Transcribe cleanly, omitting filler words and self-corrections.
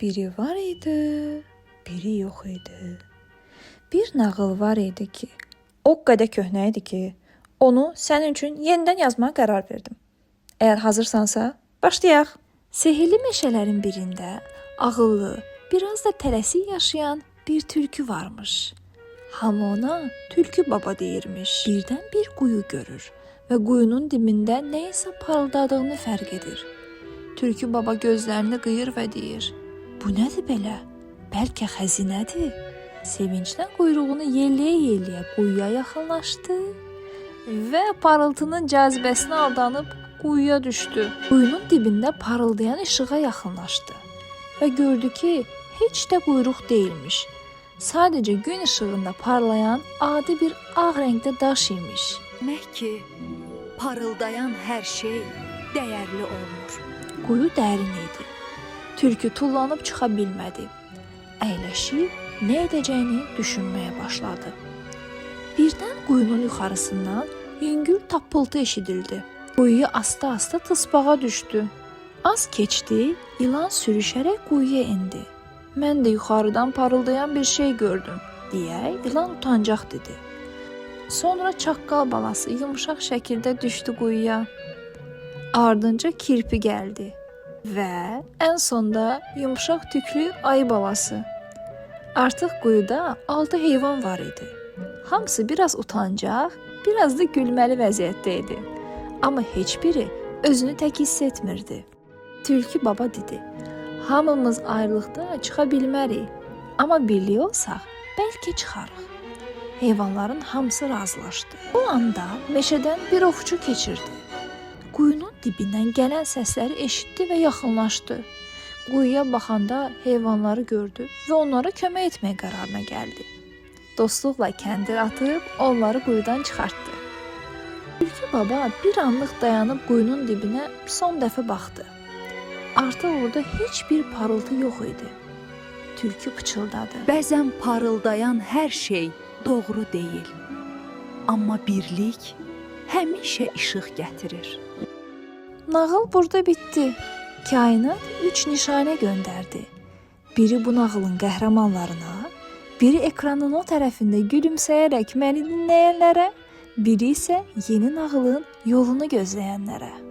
Biri var idi, biri yox idi. Bir nağıl var idi ki, o qədər köhnə idi ki, onu sənin üçün yenidən yazmağa qərar verdim. Əgər hazırsansa, başlayaq. Sehirli meşələrin birində ağıllı, biraz da tələsik yaşayan bir tülkü varmış. Hamı ona Tülkü baba deyirmiş. Birdən bir quyu görür və quyunun dibində nəyisə parıldadığını fərq edir. Tülkü baba gözlərini qıyır və deyir: "Bu nədir belə? Bəlkə xəzinədir." Sevincdən quyruğunu yelləyə-yelləyə quyuya yaxınlaşdı və parıltının cazibəsinə aldanıb quyuya düşdü. Quyunun dibində parıldayan işığa yaxınlaşdı və gördü ki, heç də quyruq deyilmiş. Sadəcə gün işığında parlayan adi bir ağ rəngdə daş imiş. Demək ki, parıldayan hər şey dəyərli olmur. Quyu dərin idi. Tülkü tullanıb çıxa bilmədi. Əyləşib nə edəcəyini düşünməyə başladı. Birdən quyunun yuxarısından yüngül tappıltı eşidildi. Quyuya asta-asta tısbağa düşdü. Az keçdi, ilan sürüşərək quyuya indi. "Mən də yuxarıdan parıldayan bir şey gördüm," deyə ilan utancaq dedi. Sonra çaqqal balası yumşaq şəkildə düşdü quyuya. Ardınca kirpi gəldi və ən sonda yumşaq tüklü ayı balası. Artıq quyuda 6 heyvan var idi. Hamısı biraz utancaq, biraz da gülməli vəziyyətdə idi. Amma heç biri özünü tək hiss etmirdi. Tülkü baba dedi: "Hamımız ayrılıqda çıxa bilmərik, amma birlik olsaq bəlkə çıxarıq." Heyvanların hamısı razılaşdı. Bu anda meşədən bir ovçu keçirdi. Quyunun dibindən gələn səsləri eşitdi və yaxınlaşdı. Quyuya baxanda heyvanları gördü və onlara kömək etmək qərarına gəldi. Dostluqla kəndir atıb onları quyudan çıxartdı. Tülkü baba bir anlıq dayanıb quyunun dibinə son dəfə baxdı. Artıq orada heç bir parıltı yox idi. Tülkü pıçıldadı: Bəzən parıldayan hər şey doğru deyil. Amma birlik həmişə işıq gətirir. Nağıl burada bitdi. Kainat 3 nişanə göndərdi. Biri bu nağılın qəhrəmanlarına, biri ekranın o tərəfində gülümsəyərək məni dinləyənlərə, biri isə yeni nağılın yolunu gözləyənlərə.